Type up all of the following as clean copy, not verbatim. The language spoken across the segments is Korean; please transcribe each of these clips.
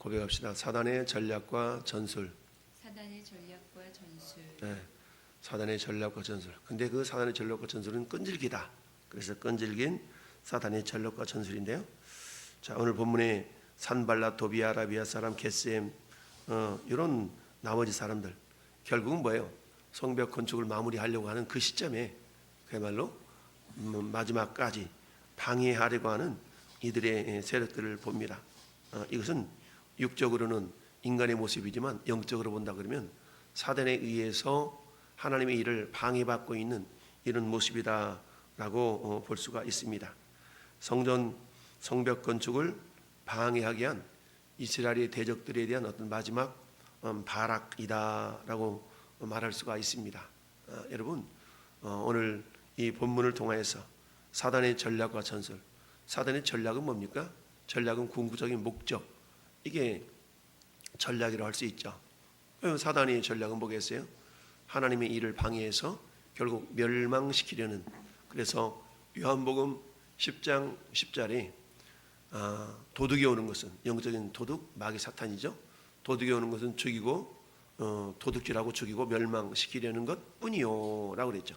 고백합시다. 사단의 전략과 전술. 사단의 전략과 전술. 네, 사단의 전략과 전술. 근데 그 사단의 전략과 전술은 끈질기다. 그래서 끈질긴 사단의 전략과 전술인데요. 자, 오늘 본문에 산발라, 도비아, 아라비아 사람, 게셈 이런 나머지 사람들 결국은 뭐예요? 성벽 건축을 마무리하려고 하는 그 시점에 그야말로 마지막까지 방해하려고 하는 이들의 세력들을 봅니다. 이것은 육적으로는 인간의 모습이지만 영적으로 본다 그러면 사단에 의해서 하나님의 일을 방해받고 있는 이런 모습이다라고 볼 수가 있습니다. 성벽 건축을 방해하게 한 이스라엘의 대적들에 대한 어떤 마지막 발악이다라고 말할 수가 있습니다. 여러분, 오늘 이 본문을 통하여서 사단의 전략과 전술, 사단의 전략은 뭡니까? 전략은 궁극적인 목적, 이게 전략이라고 할 수 있죠. 사단의 전략은 뭐겠어요? 하나님의 일을 방해해서 결국 멸망시키려는. 그래서 요한복음 10장 10절에 도둑이 오는 것은, 영적인 도둑, 마귀 사탄이죠. 도둑이 오는 것은 죽이고 도둑질하고 죽이고 멸망시키려는 것 뿐이요 라고 그랬죠.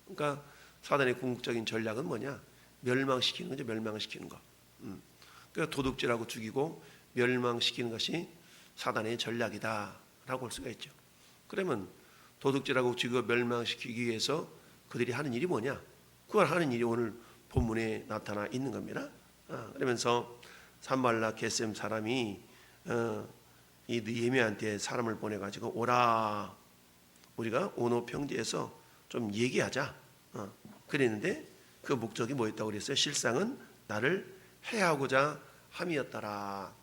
그러니까 사단의 궁극적인 전략은 뭐냐? 멸망시키는 거죠. 멸망시키는 거. 그러니까 도둑질하고 죽이고 멸망시키는 것이 사단의 전략이다라고 볼 수가 있죠. 그러면 도둑질하고 죽이고 멸망시키기 위해서 그들이 하는 일이 뭐냐? 그걸 하는 일이 오늘 본문에 나타나 있는 겁니다. 그러면서 산발라 게셈 사람이 이 느헤미야한테 사람을 보내가지고 오라, 우리가 오노 평지에서 좀 얘기하자. 그랬는데 그 목적이 뭐였다고 그랬어요? 실상은 나를 해하고자 함이었더라.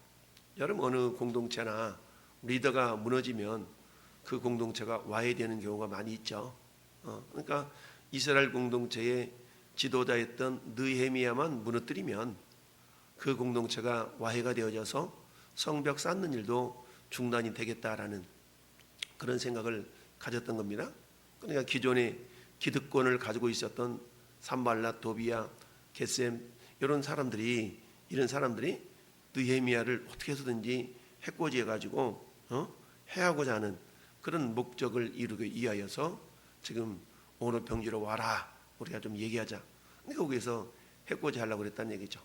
여러분, 어느 공동체나 리더가 무너지면 그 공동체가 와해되는 경우가 많이 있죠. 그러니까 이스라엘 공동체의 지도자였던 느헤미야만 무너뜨리면 그 공동체가 와해가 되어져서 성벽 쌓는 일도 중단이 되겠다라는 그런 생각을 가졌던 겁니다. 그러니까 기존의 기득권을 가지고 있었던 산발라, 도비아, 게셈 이런 사람들이 느헤미야를 어떻게 해서든지 해코지해 가지고 해하고자 하는 그런 목적을 이루기 위하여서 지금 오늘 평지로 와라, 우리가 좀 얘기하자. 그러니까 거기서 해코지 하려고 그랬다는 얘기죠.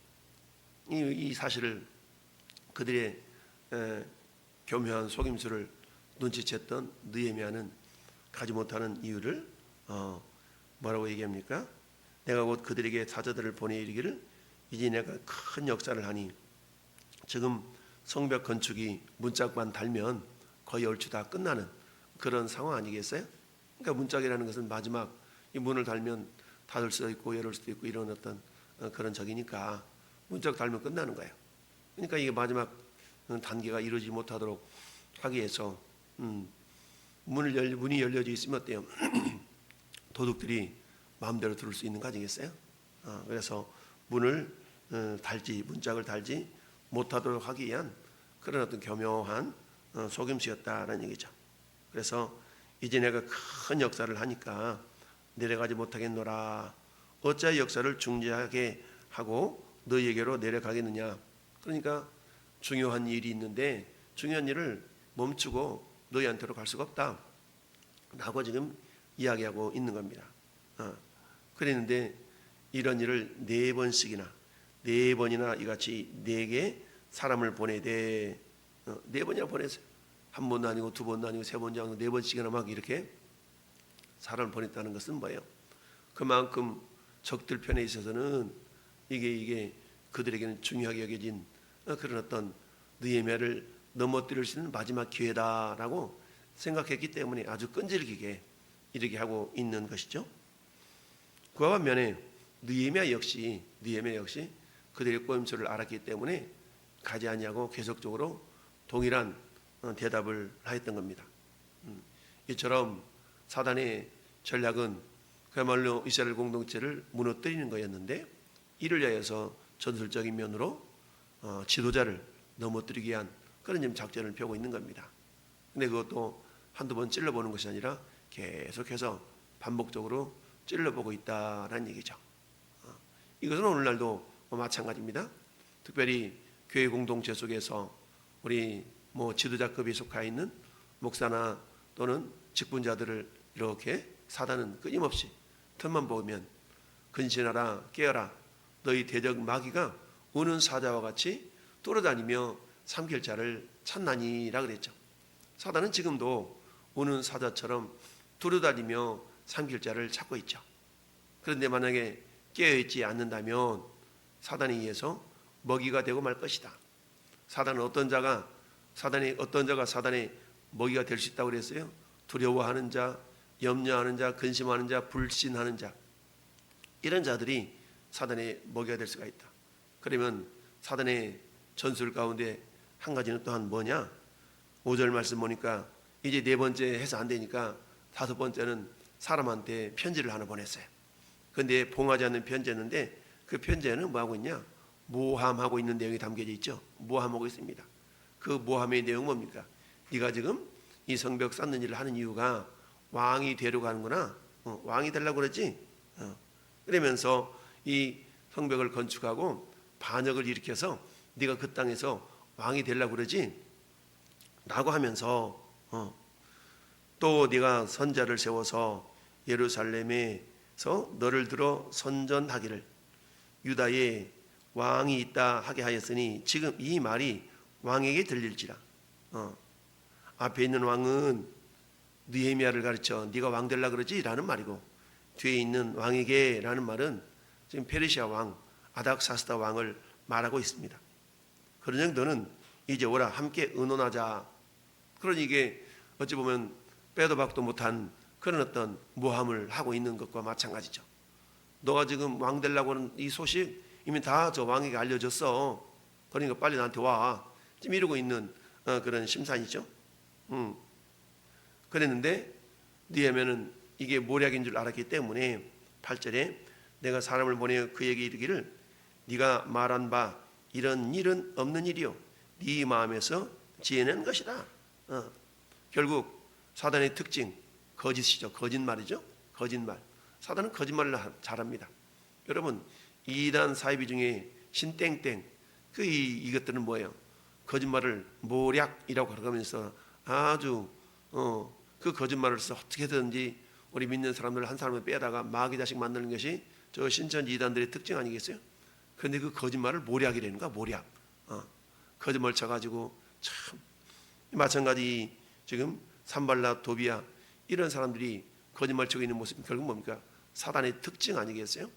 이 사실을 그들의 교묘한 속임수를 눈치챘던 느헤미야는 가지 못하는 이유를 뭐라고 얘기합니까? 내가 곧 그들에게 사자들을 보내 이르기를 이제 내가 큰 역사를 하니. 지금 성벽 건축이 문짝만 달면 거의 얼추 다 끝나는 그런 상황 아니겠어요? 그러니까 문짝이라는 것은 마지막 이 문을 달면 닫을 수도 있고 열을 수도 있고 이런 어떤 그런 적이니까 문짝 달면 끝나는 거예요. 그러니까 이게 마지막 단계가 이루어지지 못하도록 하기 위해서 문이 열려져 있으면 어때요? 도둑들이 마음대로 들을 수 있는 거 아니겠어요? 그래서 문을 문짝을 달지 못하도록 하기 위한 그런 어떤 교묘한 속임수였다라는 얘기죠. 그래서 이제 내가 큰 역사를 하니까 내려가지 못하겠노라. 어찌하여 역사를 중지하게 하고 너희에게로 내려가겠느냐. 그러니까 중요한 일이 있는데 중요한 일을 멈추고 너희한테로 갈 수가 없다 라고 지금 이야기하고 있는 겁니다. 그랬는데 이런 일을 네 번이나 이같이 네게 사람을 보내되, 네 번이나 보냈어요. 한 번도 아니고 두 번도 아니고 세 번도 아니고 네 번씩이나 막 이렇게 사람을 보냈다는 것은 뭐예요? 그만큼 적들 편에 있어서는 이게 그들에게는 중요하게 여겨진 그런 어떤 느헤미야를 넘어뜨릴 수 있는 마지막 기회다라고 생각했기 때문에 아주 끈질기게 이렇게 하고 있는 것이죠. 그와 반면에 느헤미야 역시 그들의 꼬임수를 알았기 때문에 가지 아니하고 계속적으로 동일한 대답을 하였던 겁니다. 이처럼 사단의 전략은 그야말로 이스라엘 공동체를 무너뜨리는 거였는데 이를 위하여서 전술적인 면으로 지도자를 넘어뜨리기 위한 그런 작전을 펴고 있는 겁니다. 근데 그것도 한두 번 찔러보는 것이 아니라 계속해서 반복적으로 찔러보고 있다는 얘기죠. 이것은 오늘날도 마찬가지입니다. 특별히 교회 공동체 속에서 우리 지도자급에 속해 있는 목사나 또는 직분자들을 이렇게 사단은 끊임없이 틈만 보면 근신하라 깨어라 너희 대적 마귀가 우는 사자와 같이 돌아다니며 삼킬 자를 찾나니라 그랬죠. 사단은 지금도 우는 사자처럼 돌아다니며 삼킬 자를 찾고 있죠. 그런데 만약에 깨어있지 않는다면 사단에 의해서 먹이가 되고 말 것이다. 사단은 어떤 자가 사단의 먹이가 될 수 있다고 그랬어요? 두려워하는 자, 염려하는 자, 근심하는 자, 불신하는 자, 이런 자들이 사단의 먹이가 될 수가 있다. 그러면 사단의 전술 가운데 한 가지는 또한 뭐냐? 5절 말씀 보니까 이제 네 번째 해서 안 되니까 다섯 번째는 사람한테 편지를 하나 보냈어요. 그런데 봉하지 않는 편지였는데 그 편지에는 뭐하고 있냐? 모함하고 있는 내용이 담겨져 있죠. 모함하고 있습니다. 그 모함의 내용은 뭡니까? 네가 지금 이 성벽 쌓는 일을 하는 이유가 왕이 되려고 하는구나. 왕이 되려고 그러지. 그러면서 이 성벽을 건축하고 반역을 일으켜서 네가 그 땅에서 왕이 되려고 그러지. 라고 하면서 또 네가 선자를 세워서 예루살렘에서 너를 들어 선전하기를 유다에 왕이 있다 하게 하였으니 지금 이 말이 왕에게 들릴지라. 앞에 있는 왕은 느헤미야를 가르쳐 네가 왕 되려고 그러지 라는 말이고, 뒤에 있는 왕에게 라는 말은 지금 페르시아 왕 아닥사스다 왕을 말하고 있습니다. 그러니 너는 이제 오라 함께 의논하자. 그러니 이게 어찌 보면 빼도 박도 못한 그런 어떤 모함을 하고 있는 것과 마찬가지죠. 너가 지금 왕 되려고 하는 이 소식 이미 다 저 왕에게 알려졌어. 그러니까 빨리 나한테 와. 지금 이러고 있는 그런 심산이죠. 그랬는데 느헤미야는 이게 모략인 줄 알았기 때문에 8절에 내가 사람을 보내 그에게 이르기를 네가 말한 바 이런 일은 없는 일이요 네 마음에서 지어낸 것이다. 결국 사단의 특징 거짓이죠. 거짓말이죠. 거짓말. 사단은 거짓말을 잘합니다. 여러분 이단 사이비 중에 신땡땡 이것들은 뭐예요? 거짓말을 모략이라고 그러면서 아주 그 거짓말을 써 어떻게든지 우리 믿는 사람들 한 사람을 빼다가 마귀 자식 만드는 것이 저 신천 이단들의 특징 아니겠어요? 그런데 그 거짓말을 모략이라는 거야. 모략. 거짓말 쳐가지고 참 마찬가지 지금 산발라 도비야 이런 사람들이 거짓말 치고 있는 모습이 결국 뭡니까? 사단의 특징 아니겠어요?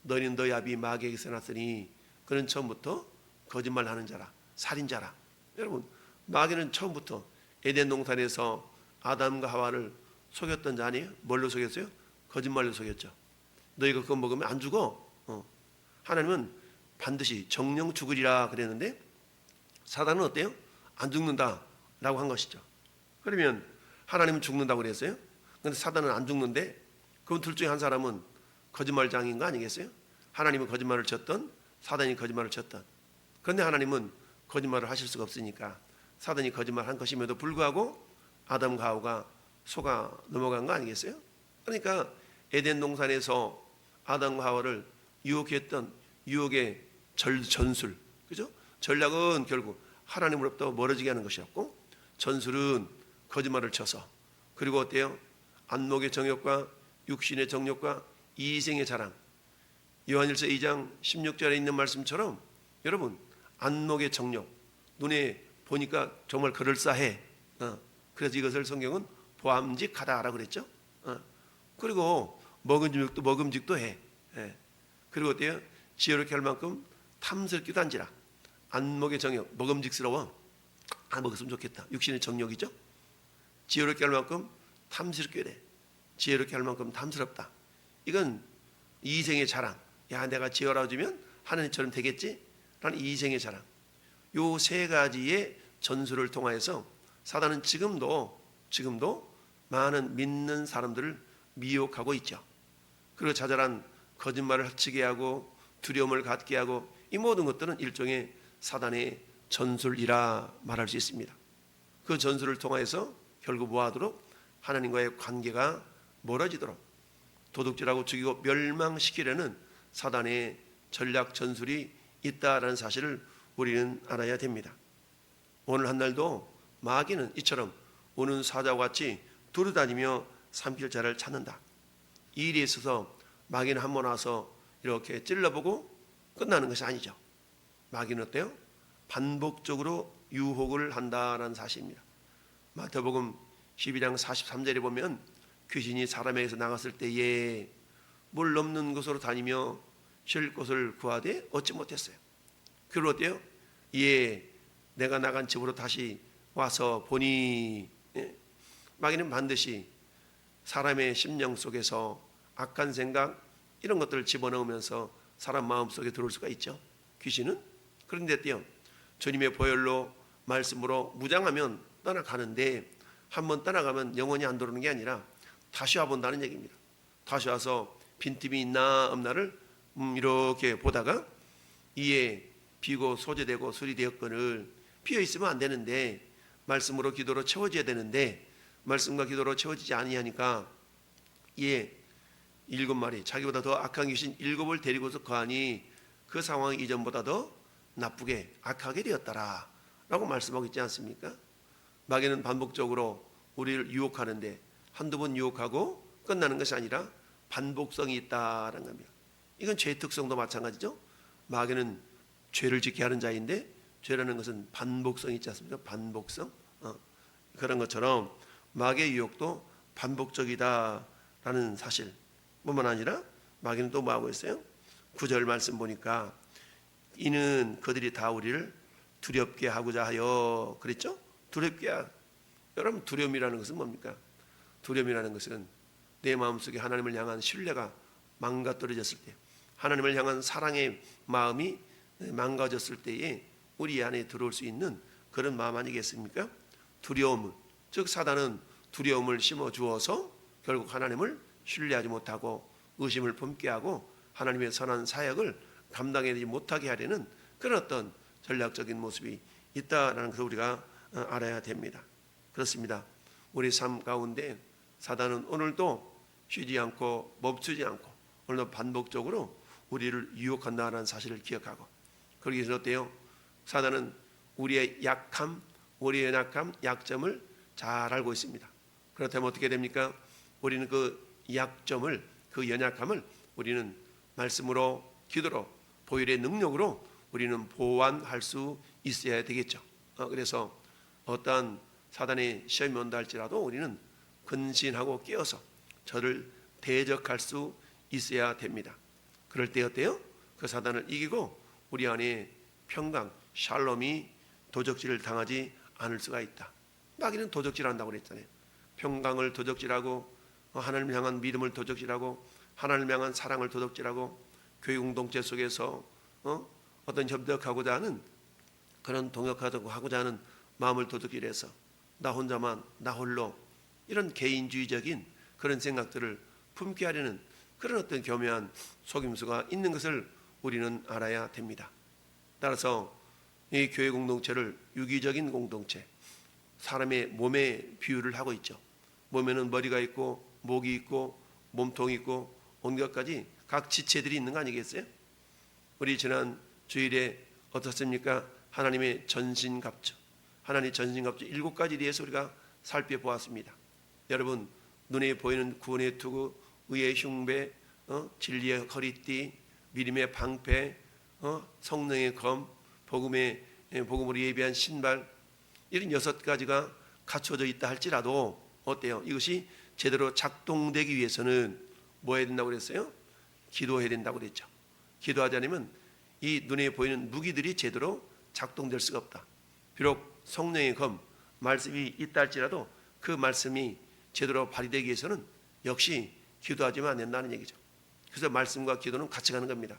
너희는 너희 아비 마귀에게서 났으니 그는 처음부터 거짓말하는 자라 살인자라. 여러분 마귀는 처음부터 에덴 동산에서 아담과 하와를 속였던 자 아니에요? 뭘로 속였어요? 거짓말로 속였죠. 너희가 그거 먹으면 안 죽어. 하나님은 반드시 정령 죽으리라 그랬는데 사단은 어때요? 안 죽는다 라고 한 것이죠. 그러면 하나님은 죽는다고 그랬어요? 그런데 사단은 안 죽는데 그럼 둘 중에 한 사람은 거짓말장인 거 아니겠어요? 하나님은 거짓말을 쳤던 사단이 거짓말을 쳤던. 그런데 하나님은 거짓말을 하실 수가 없으니까 사단이 거짓말한 것임에도 불구하고 아담과 하와가 속아 넘어간 거 아니겠어요? 그러니까 에덴 동산에서 아담과 하와를 유혹했던 유혹의 전술, 그죠? 전략은 결국 하나님으로부터 멀어지게 하는 것이었고, 전술은 거짓말을 쳐서, 그리고 어때요? 안목의 정욕과 육신의 정욕과 이생의 자랑. 요한일서 2장 16절에 있는 말씀처럼 여러분 안목의 정욕, 눈에 보니까 정말 그럴싸해. 그래서 이것을 성경은 보암직하다라고 그랬죠. 그리고 먹음직도 해. 그리고 어때요? 지혜롭게 할 만큼 탐스럽기도 한지라. 안목의 정욕, 먹음직스러워. 먹었으면 좋겠다. 육신의 정욕이죠. 지혜롭게 할 만큼 탐스럽게 돼. 지혜롭게 할 만큼 탐스럽다. 이건 이생의 자랑. 야, 내가 지혜로워지면 하나님처럼 되겠지? 라는 이생의 자랑. 요 세 가지의 전술을 통하여서 사단은 지금도 많은 믿는 사람들을 미혹하고 있죠. 그리고 자잘한 거짓말을 치게 하고 두려움을 갖게 하고 이 모든 것들은 일종의 사단의 전술이라 말할 수 있습니다. 그 전술을 통해서 결국 뭐하도록? 하나님과의 관계가 멀어지도록 도둑질하고 죽이고 멸망시키려는 사단의 전략 전술이 있다라는 사실을 우리는 알아야 됩니다. 오늘 한 날도 마귀는 이처럼 우는 사자와 같이 두루다니며 삼킬 자를 찾는다. 이 일에 있어서 마귀는 한 번 와서 이렇게 찔러보고 끝나는 것이 아니죠. 마귀는 어때요? 반복적으로 유혹을 한다는 사실입니다. 마태복음 12장 43절에 보면 귀신이 사람에게서 나갔을 때에 물 넘는 곳으로 다니며 쉴 곳을 구하되 얻지 못했어요. 그리고 어때요? 예, 내가 나간 집으로 다시 와서 보니, 마귀는 반드시 사람의 심령 속에서 악한 생각 이런 것들을 집어넣으면서 사람 마음속에 들어올 수가 있죠. 귀신은. 그런데 어때요? 주님의 보혈로 말씀으로 무장하면 떠나가는데 한번 떠나가면 영원히 안 들어오는 게 아니라 다시 와본다는 얘기입니다. 다시 와서 빈틈이 있나 없나를 이렇게 보다가 이에 비고 소재되고 수리되었거늘 비어있으면 안 되는데 말씀으로 기도로 채워져야 되는데 말씀과 기도로 채워지지 아니하니까 이에 7마리 자기보다 더 악한 귀신 7을 데리고서 거하니 그 상황이 이전보다 더 나쁘게 악하게 되었더라 라고 말씀하고 있지 않습니까? 마귀는 반복적으로 우리를 유혹하는데 한두 번 유혹하고 끝나는 것이 아니라 반복성이 있다는 겁니다. 이건 죄의 특성도 마찬가지죠. 마귀는 죄를 짓게 하는 자인데 죄라는 것은 반복성이 있지 않습니까? 반복성. 그런 것처럼 마귀의 유혹도 반복적이다라는 사실 뿐만 아니라 마귀는 또 뭐하고 있어요? 9절 말씀 보니까 이는 그들이 다 우리를 두렵게 하고자 하여 그랬죠? 두렵게 여러분 두려움이라는 것은 뭡니까? 두려움이라는 것은 내 마음속에 하나님을 향한 신뢰가 망가뜨려졌을 때 하나님을 향한 사랑의 마음이 망가졌을 때에 우리 안에 들어올 수 있는 그런 마음 아니겠습니까? 두려움은 즉 사단은 두려움을 심어주어서 결국 하나님을 신뢰하지 못하고 의심을 품게 하고 하나님의 선한 사역을 감당하지 못하게 하려는 그런 어떤 전략적인 모습이 있다는 것을 우리가 알아야 됩니다. 그렇습니다. 우리 삶 가운데 사단은 오늘도 쉬지 않고 멈추지 않고 오늘도 반복적으로 우리를 유혹한다는 사실을 기억하고 그러기 위해서 어때요? 사단은 우리의 약함, 우리의 연약함, 약점을 잘 알고 있습니다. 그렇다면 어떻게 됩니까? 우리는 그 약점을, 그 연약함을 우리는 말씀으로, 기도로, 보혈의 능력으로 우리는 보완할 수 있어야 되겠죠. 그래서 어떠한 사단의 시험이 온다 할지라도 우리는 근신하고 깨어서 저를 대적할 수 있어야 됩니다. 그럴 때 어때요? 그 사단을 이기고 우리 안에 평강, 샬롬이 도적질을 당하지 않을 수가 있다. 마귀는 도적질한다고 그랬잖아요. 평강을 도적질하고 하나님을 향한 믿음을 도적질하고 하나님을 향한 사랑을 도적질하고 교회 공동체 속에서 어떤 협력하고자 하는 그런 동역하고자 하는 마음을 도둑질해서 나 혼자만 나 홀로 이런 개인주의적인 그런 생각들을 품게 하려는 그런 어떤 교묘한 속임수가 있는 것을 우리는 알아야 됩니다. 따라서 이 교회 공동체를 유기적인 공동체, 사람의 몸에 비유를 하고 있죠. 몸에는 머리가 있고 목이 있고 몸통이 있고 온갖 가지 각 지체들이 있는 거 아니겠어요? 우리 지난 주일에 어떻습니까? 하나님의 전신갑주, 하나님의 전신갑주 7가지에 대해서 우리가 살펴보았습니다. 여러분 눈에 보이는 구원의 투구, 의의 흉배, 진리의 허리띠, 믿음의 방패, 성령의 검, 복음으로 예비한 신발 이런 6가지가 갖춰져 있다 할지라도 어때요? 이것이 제대로 작동되기 위해서는 뭐 해야 된다고 그랬어요? 기도해야 된다고 그랬죠. 기도하지 않으면 이 눈에 보이는 무기들이 제대로 작동될 수가 없다. 비록 성령의 검, 말씀이 있다 할지라도 그 말씀이 제대로 발휘되기 위해서는 역시 기도하지만 안 된다는 얘기죠. 그래서 말씀과 기도는 같이 가는 겁니다.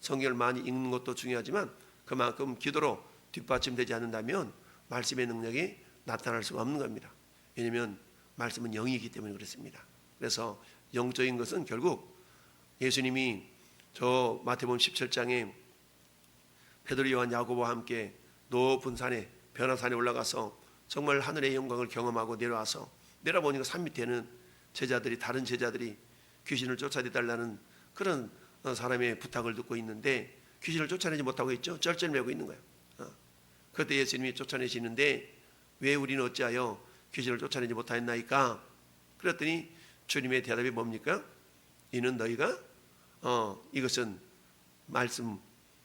성경을 많이 읽는 것도 중요하지만 그만큼 기도로 뒷받침되지 않는다면 말씀의 능력이 나타날 수가 없는 겁니다. 왜냐하면 말씀은 영이기 때문에 그렇습니다. 그래서 영적인 것은 결국 예수님이 저 마태복음 17장에 베드로, 요한, 야고보와 함께 높은 산에 변화산에 올라가서 정말 하늘의 영광을 경험하고 내려보니까 산 밑에는 제자들이 다른 제자들이 귀신을 쫓아내달라는 그런 사람의 부탁을 듣고 있는데 귀신을 쫓아내지 못하고 있죠. 쩔쩔매고 있는 거예요. 그때 예수님이 쫓아내시는데 왜 우리는 어찌하여 귀신을 쫓아내지 못하였나이까? 그랬더니 주님의 대답이 뭡니까? 이는 너희가 이것은 말씀,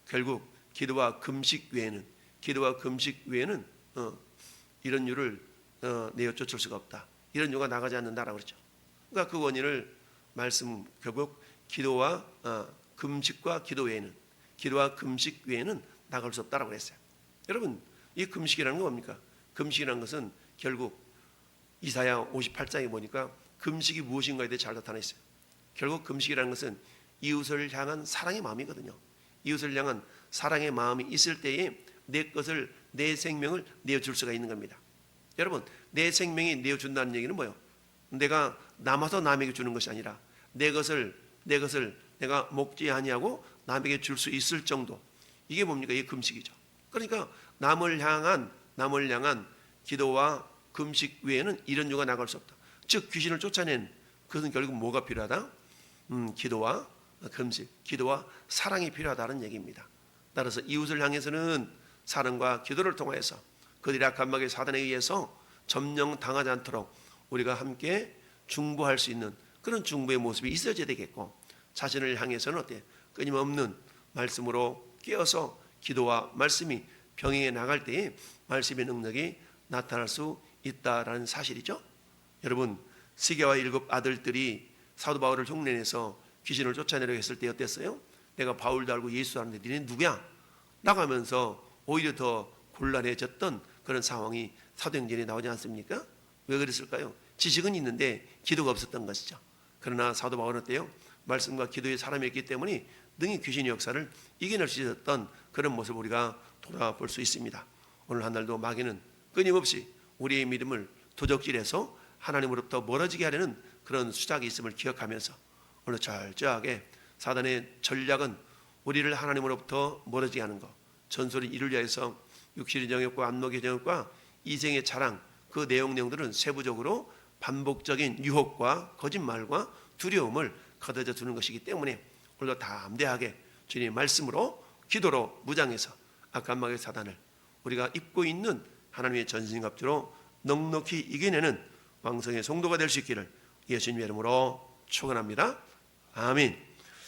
결국 기도와 금식 외에는 이런 유를 내어 쫓을 수가 없다. 이런 유가 나가지 않는다라고 그러죠. 그러니까 그 원인을 말씀, 결국 기도와 금식과 기도와 금식 외에는 나갈 수 없다라고 했어요. 여러분, 이 금식이라는 건 뭡니까? 금식이라는 것은 결국 이사야 58장에 보니까 금식이 무엇인가에 대해 잘 나타나 있어요. 결국 금식이라는 것은 이웃을 향한 사랑의 마음이거든요. 이웃을 향한 사랑의 마음이 있을 때에 내 생명을 내어줄 수가 있는 겁니다. 여러분, 내 생명이 내어준다는 얘기는 뭐예요? 내가 남아서 남에게 주는 것이 아니라 내 것을 내가 먹지 아니하고 남에게 줄 수 있을 정도. 이게 뭡니까? 이게 금식이죠. 그러니까 남을 향한 기도와 금식 외에는 이런 유가 나갈 수 없다. 즉 귀신을 쫓아낸 그것은 결국 뭐가 필요하다? 기도와 금식, 기도와 사랑이 필요하다는 얘기입니다. 따라서 이웃을 향해서는 사랑과 기도를 통해서 그들이 악한 마귀의 사단에 의해서 점령당하지 않도록 우리가 함께 중보할 수 있는 그런 중보의 모습이 있어야 되겠고, 자신을 향해서는 어때? 끊임없는 말씀으로 깨어서 기도와 말씀이 병행해 나갈 때에 말씀의 능력이 나타날 수 있다라는 사실이죠. 여러분, 시계와 7 아들들이 사도 바울을 흉내내서 귀신을 쫓아내려고 했을 때 어땠어요? 내가 바울도 알고 예수도 아는데 니네 누구야? 나가면서 오히려 더 곤란해졌던 그런 상황이 사도행전에 나오지 않습니까? 왜 그랬을까요? 지식은 있는데 기도가 없었던 것이죠. 그러나 사도 바울은 어때요? 말씀과 기도의 사람이었기 때문에 능히 귀신의 역사를 이겨낼 수 있었던 그런 모습을 우리가 돌아볼 수 있습니다. 오늘 한 날도 마귀는 끊임없이 우리의 믿음을 도적질해서 하나님으로부터 멀어지게 하려는 그런 수작이 있음을 기억하면서 오늘 철저하게 사단의 전략은 우리를 하나님으로부터 멀어지게 하는 것, 전설이 이를 위해서 육신의 정욕과 안목의 정욕과 이생의 자랑, 그 내용들은 세부적으로 반복적인 유혹과 거짓말과 두려움을 가져다 주는 것이기 때문에 오늘도 담대하게 주님의 말씀으로 기도로 무장해서 악한 마귀의 사단을 우리가 입고 있는 하나님의 전신갑주로 넉넉히 이겨내는 왕성의 성도가 될 수 있기를 예수님의 이름으로 축원합니다. 아멘.